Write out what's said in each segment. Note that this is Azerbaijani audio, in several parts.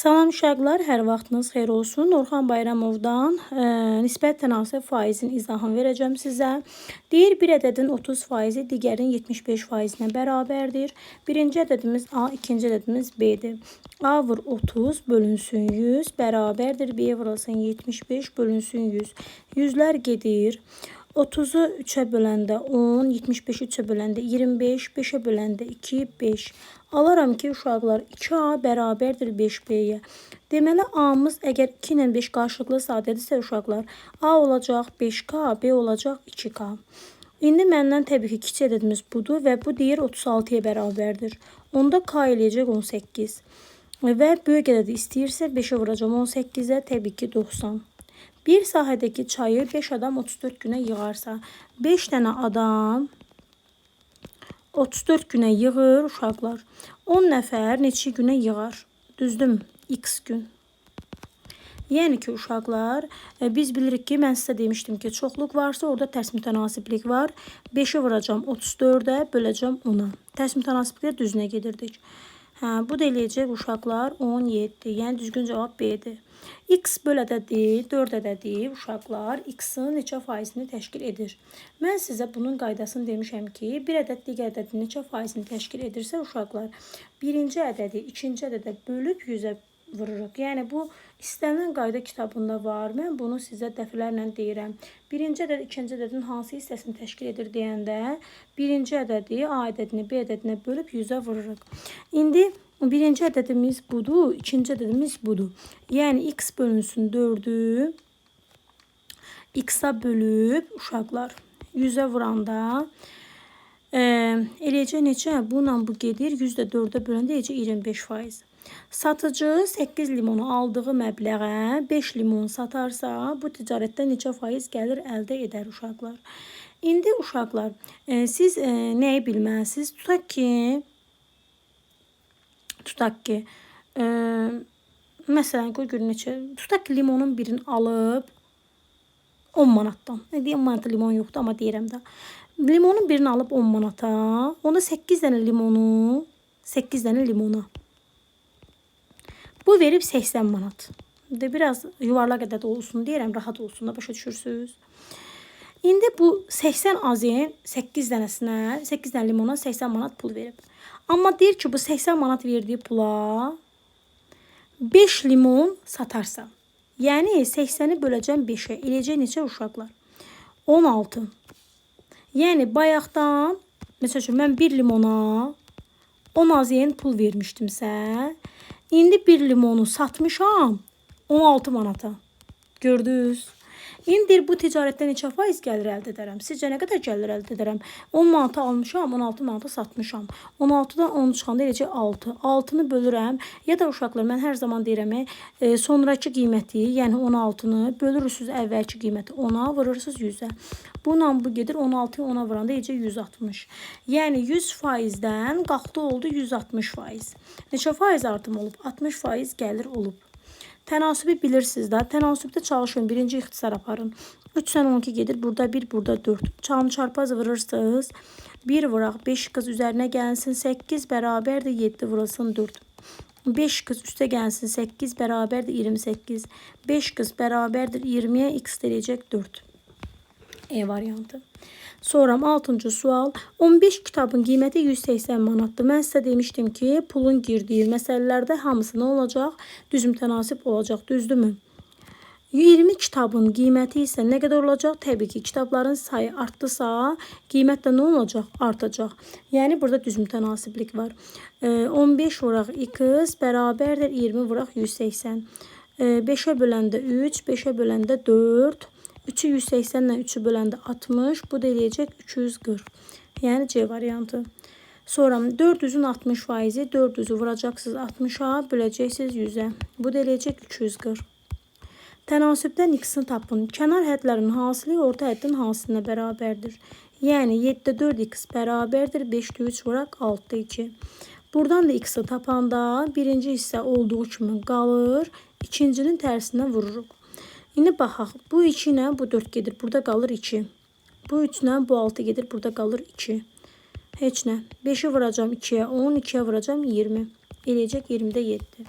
Salam uşaqlar, hər vaxtınız xeyir olsun. Orxan Bayramovdan nisbət tənasib faizin izahını verəcəm sizə. Deyir, bir ədədin 30 faizi digərin 75 faizinə bərabərdir. Birinci ədədimiz A, ikinci ədədimiz B-dir. A vur 30 bölünsün 100 bərabərdir. B vurulsun 75 bölünsün 100. Yüzlər gedir. 30'u 3'e böləndə 10, 75'i 3'e böləndə 25, 5'e böləndə 2, 5. Alaram ki, uşaqlar 2A bərabərdir 5B'yə. Deməli, A'mız əgər 2 ilə 5 qarşılıqlı sadədirsə uşaqlar, A olacaq 5K, B olacaq 2K. İndi məndən təbii ki, kiçik ədədimiz budur və bu deyir 36'ya bərabərdir. Onda K eləyəcək 18. Və böyük ədədi istəyirsə 5'e vuracam 18'ə, təbii ki 90. Bir sahədəki çayı 5 adam 34 günə yığarsa, 5 dənə adam 34 günə yığır uşaqlar. 10 nəfər neçə günə yığar? Düzdür mü? X gün. Yəni ki, uşaqlar, biz bilirik ki, mən sizə demişdim ki, çoxluq varsa orada tərs mütənasiblik var. 5'i vuracam 34'ə, böləcəm 10'a. Tərs mütənasibliklə düzünə gedirdik. Bu da eləyəcək uşaqlar 17. Yəni düzgün cavab B-dir. X böl ədədi, 4 ədədi uşaqlar X-in neçə faizini təşkil edir? Mən sizə bunun qaydasını demişəm ki, bir ədəd digər ədədin neçə faizini təşkil edirsə uşaqlar, birinci ədədi ikinci ədədə bölüb 100'ə vururuq. Yəni bu istənilən qayda kitabında var. Mən bunu sizə dəfələrlə deyirəm. Birinci ədəd ikinci ədədin hansı hissəsini təşkil edir deyəndə birinci ədədi A ədədini B ədədinə bölüb 100'ə vururuq. İndi birinci ədədimiz budur, ikinci ədədimiz budur. Yəni X bölünsün 4'ü X-a bölüb uşaqlar 100'ə vuranda eləyəcək neçə? Bununla bu gedir. 100'də 4'ə böləndə eləyəcək 25%. Satıcı 8 limonu aldığı məbləğə 5 limon satarsa, bu ticarətdə neçə faiz gəlir əldə edər uşaqlar? İndi uşaqlar, siz nəyi bilməlisiniz? Tutaq ki, məsələn, tutaq ki, limonun birini alıb 10 manatdan. Deyəm, manata limon yoxdur, amma deyirəm də. Limonun birini alıb 10 manata, onda 8 dənə limona. Bu verib 80 manat. Biraz yuvarlaq ədəd olsun deyirəm, rahat olsun da, başa düşürsünüz. İndi bu 80 azin 8 dənə limona 80 manat pul verib. Amma deyir ki, bu 80 manat verdiyi pula 5 limon satarsa. Yəni 80'i böləcəm 5'ə. Eləyəcək neçə uşaqlar? 16. Yəni bayaqdan, məsəl üçün mən 1 limona 10 azin pul vermişdimsə, İndi bir limonu satmışam 16 manata. Gördünüz? İndi bu ticarətdə neçə faiz gəlir əldə edərəm? Sizcə nə qədər gəlir əldə edərəm? 10 manata almışam, 16 manata satmışam. 16'dan 10 çıxanda eləcək 6. 6'nı bölürəm. Ya da uşaqlar, mən hər zaman deyirəm, sonraki qiyməti, yəni 16'nı bölürürsünüz əvvəlki qiyməti 10'a, vurursunuz 100'ə. Bununla bu gedir 16'yı 10'a vuranda eləcək 160. Yəni 100%'dən qalxdı oldu 160%. Neçə faiz artım olub? 60% gəlir olub. Tənasibi bilirsiniz də. Tənasibdə çalışın. Birinci ixtisar aparın. 3 dən 12 gedir. Burada 1, burada 4. Çalını çarpaz vurursunuz. 1 vuraq. 5 qız üzərinə gəlsin. 8 bərabərdir 7 vurulsun 4. 5 qız üstə gəlsin. 8 bərabərdir 28. 5 qız bərabərdir 20'yə x eləyəcək 4. E variantı. Sonra 6-cı sual. 15 kitabın qiyməti 180 manatdır. Mən sizə demişdim ki, pulun girdiyi məsələlərdə hamısı nə olacaq? Düz mütənasib olacaq, düzdürmü? 20 kitabın qiyməti isə nə qədər olacaq? Təbii ki, kitabların sayı artdısa, qiymət də nə olacaq? Artacaq. Yəni burada düz mütənasiblik var. 15 vuraq x bərabərdir 20 vuraq 180. 5'ə böləndə 3, 5'ə böləndə 4. 3'ü 180 ilə 3'ü böləndə 60. Bu da eləyəcək 240. Yəni C variantı. Sonra 400'ün 60%'i 400'ü vuracaqsınız 60'a, böləcəksiniz 100'ə. Bu da eləyəcək 240. Tənasibdən x-ni tapın. Kənar hədlərin hasili orta həddin hasilinə bərabərdir. Yəni 7'də 4x bərabərdir. 5'də 3 vuraq 6'da 2. Buradan da x-i tapanda birinci hissə olduğu kimi qalır. İkincinin tərsinə vururuq. İndi baxaq. Bu 2 ilə bu 4 gedir. Burada qalır 2. Bu 3 ilə bu 6 gedir. Burada qalır 2. Heç nə. 5'i vuracam 2'yə 10. 2'yə vuracam 20. Eləyəcək 20'də 7.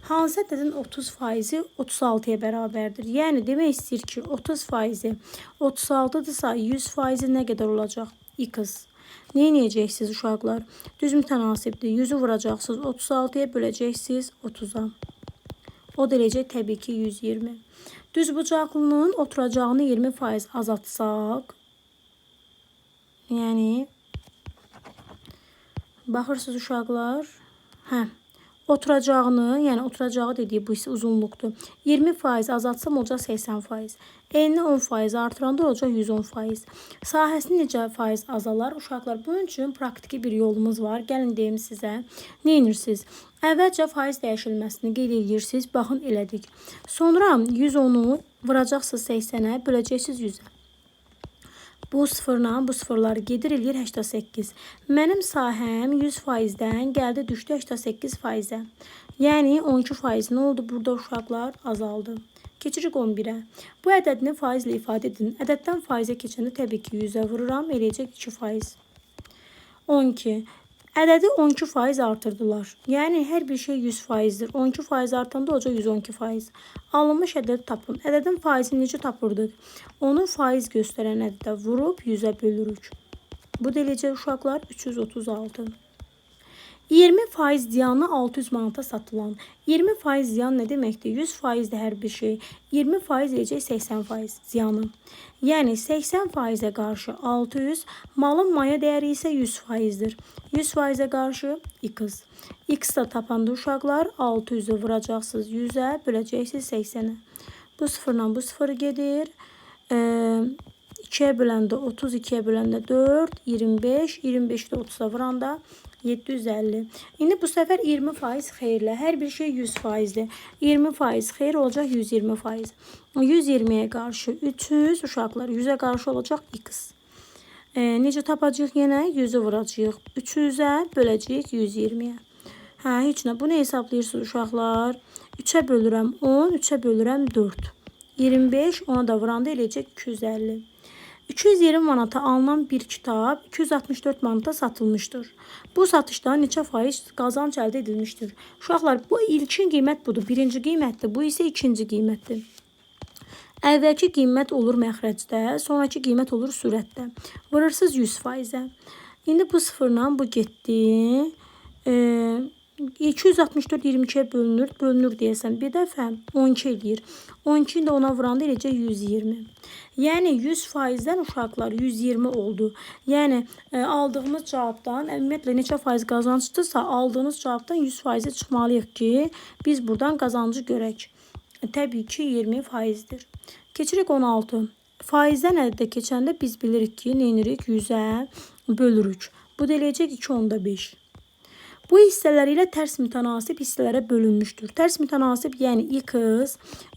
Hansı ədədin 30% 36-ya bərabərdir? Yəni demək istəyir ki, 30% 36-dırsa 100% nə qədər olacaq? X. Nə edəcəksiniz uşaqlar? Düz mütənasibdir. 100-ü vuracaqsınız 36-ya, böləcəksiniz 30-a. O da eləcək təbii ki 120. Düzbucaqlının oturacağını 20% azaltsaq, yəni baxırsınız uşaqlar, oturacağını, yəni oturacağı dediyi bu isə uzunluqdur. 20% azaltsam olacaq 80%. Enini 10% artıranda olacaq 110%. Sahəsini necə faiz azalar? Uşaqlar, bunun üçün praktiki bir yolumuz var. Gəlin deyim sizə. Nə edirsiniz? Əvvəlcə faiz dəyişilməsini qeyd edirsiniz. Baxın, elədik. Sonra 110-u vuracaqsınız 80-ə, böləcəksiniz 100-ə. Bu sıfırla bu sıfırlar gedir, eləyir 88. Mənim sahəm 100%-dən gəldi, düşdü 88%-ə. Yəni 12% nə oldu? Burada uşaqlar azaldı. Keçirik 11-ə. Bu ədədini faizlə ifadə edin. Ədəddən faizə keçəndə təbii ki 100-ə vururam, eləyəcək 2%. 12. Ədədi 12% artırdılar. Yəni hər bir şey 100%-dir. 12% artanda olacaq 112%. Alınmış ədədi tapın. Ədədin faizini necə tapırdıq? Onu faiz göstərən ədədə vurub 100-ə bölürük. Bu da eləcək uşaqlar 336. 20% ziyanı 600 manata satılan. 20% ziyan nə deməkdir? 100%-dir hər bir şey. 20% eləyəcək 80% ziyanı. Yəni 80%-ə qarşı 600, malın maya dəyəri isə 100%-dir. 100%-ə qarşı X. X da tapanda uşaqlar 600-ü vuracaqsınız 100-ə, böləcəksiniz 80-ə. Bu sıfırla bu sıfır gedir. 2-yə böləndə 30, 2-yə böləndə 4, 25, 25-də 30-a vuranda 750. İndi bu səfər 20% xeyirlə. Hər bir şey 100%-dir. 20% xeyir olacaq 120%. 120-yə qarşı 300 uşaqlar. 100-ə qarşı olacaq X. Necə tapacağıq yenə? 100-ü vuracağıq. 300-ə böləcəyik 120-yə. Heç nə. Bunu hesablayırsınız uşaqlar. 3-ə bölürəm 10, 3-ə bölürəm 4. 25, ona da vuranda eləyəcək 250. 220 manata alınan bir kitab 264 manata satılmışdır. Bu satışda neçə faiz qazanc əldə edilmişdir? Uşaqlar, bu ilkin qiymət budur. Birinci qiymətdir. Bu isə ikinci qiymətdir. Əvvəlki qiymət olur məxrəcdə, sonraki qiymət olur sürətdə. Vurırsınız 100%-ə. İndi bu sıfırla bu getdi. 264 22-yə bölünür. Bölünür deyəsən bir dəfə 12 eləyir. 12-ni də ona vuranda eləcək 120. Yəni 100%-dən uşaqlar 120 oldu. Yəni aldığımız cavabdan ümumiyyətlə neçə faiz qazancdırsa aldığınız cavabdan 100%-ə çıxmalıyıq ki, biz buradan qazancı görək. Təbii ki 20%-dir. Keçirik 16. Faizdən əldə keçəndə biz bilirik ki, nə edirik? 100-ə bölürük. Bu da eləyəcək 2/5. Bu hissələr ilə tərs mütənasib hissələrə bölünmüşdür. Tərs mütənasib yəni X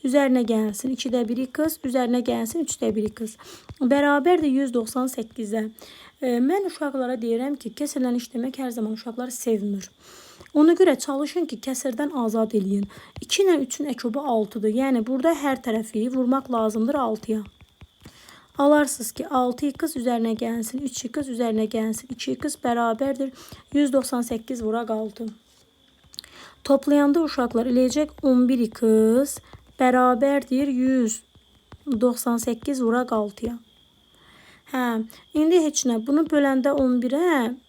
üzərinə gəlsin 2-də 1 X, üzərinə gəlsin 3-də 1 X. Bərabərdir 198-ə. Mən uşaqlara deyirəm ki, kəsrlə işləmək hər zaman uşaqlar sevmir. Ona görə çalışın ki, kəsirdən azad eləyin. 2 ilə 3-ün əkubu 6-dır. Yəni burada hər tərəfi vurmaq lazımdır 6-ya. Alarsınız ki 6x üzərinə gəlsin, 3x üzərinə gəlsin, 2x bərabərdir 198 vuraq 6. Toplayanda uşaqlar eləyəcək 11x bərabərdir 198 vuraq 6-ya. İndi heç nə. Bunu böləndə 11-ə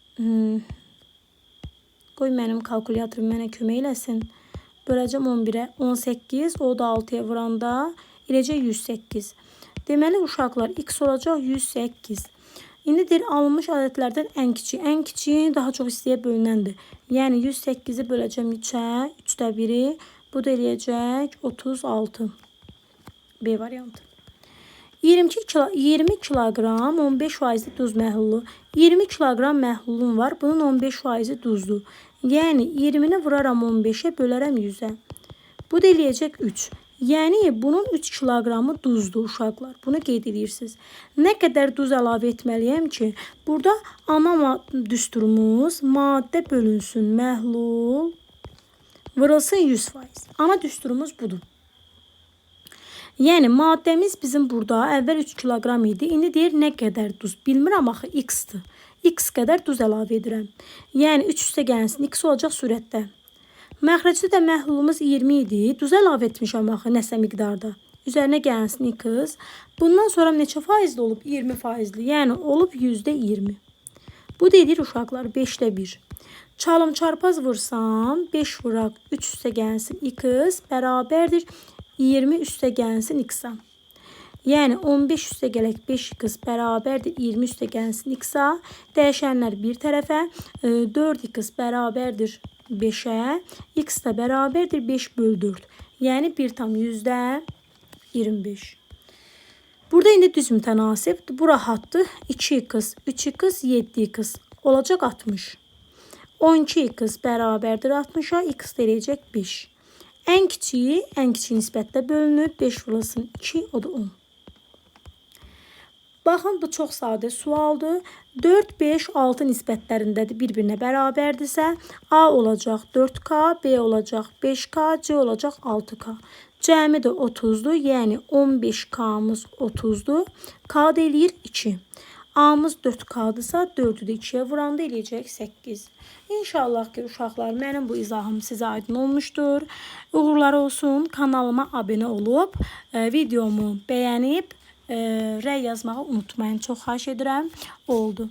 qoy mənim kalkulyatorum mənə kömək eləsin. Böləcəm 11-ə 18, o da 6-ya vuranda eləcək 108. Deməli uşaqlar x olacaq 108. İndi deyir alınmış ədədlərdən ən kiçik. Ən kiçik daha çox hissəyə bölünəndir. Yəni 108-i böləcəm 3-ə, 3-də 1-i. Bu da eləyəcək 36. B variantı. 20 kiloqram 15% duz məhlulu. 20 kiloqram məhlulun var. Bunun 15% duzdur. Yəni 20-ni vuraram 15-ə, bölərəm 100-ə. Bu da eləyəcək 3. Yəni bunun 3 kiloqramı duzdur uşaqlar. Bunu qeyd edirsiniz. Nə qədər duz əlavə etməliyəm ki, burada ana düsturumuz maddə bölünsün, məhlul vurulsun 100%. Ana düsturumuz budur. Yəni maddəmiz bizim burada əvvəl 3 kiloqram idi. İndi deyir nə qədər duz. Bilmirəm axı x-dir. X qədər duz əlavə edirəm. Yəni 3 üstə gəlsin. X olacaq sürətdə. Məxrəcdə də məhlulumuz 20 idi. Duza əlavə etmişəm axı nəsə miqdarda. Üzərinə gəlsin x. Bundan sonra neçə faizli olub? 20 faizli. Yəni olub %20. Bu dedir uşaqlar 5-də 1. Çalım çarpaz vursam 5 vuraq 3 üstə gəlsin x bərabərdir 20 üstə gəlsin x-a. Yəni 15 üstə gələk 5x bərabərdir 20 üstə gəlsin x-a. Dəyişənlər bir tərəfə 4x bərabərdir 5-ə. X da bərabərdir 5 bölü 4. Yəni 1,25. Burada indi düz mütənasib. Bu rahatdır. 2x, 3x, 7x olacaq 60. 12x bərabərdir 60-a. X deyəcək 5. Ən kiçik nisbətdə bölünüb 5 vurulsun 2, o da 10. Baxın, bu çox sadə sualdır. 4, 5, 6 nisbətlərindədir, bir-birinə bərabərdirsə, A olacaq 4K, B olacaq 5K, C olacaq 6K. Cəmi də 30-dur, yəni 15K-mız 30-dur. K da eləyir 2. A-mız 4K-dırsa, 4-ü də 2-yə vuranda eləyəcək 8. İnşallah ki, uşaqlar, mənim bu izahım sizə aydın olmuşdur. Uğurlar olsun. Kanalıma abunə olub, videomu bəyənib, rəy yazmağı unutmayın. Çox xahiş edirəm. Oldu.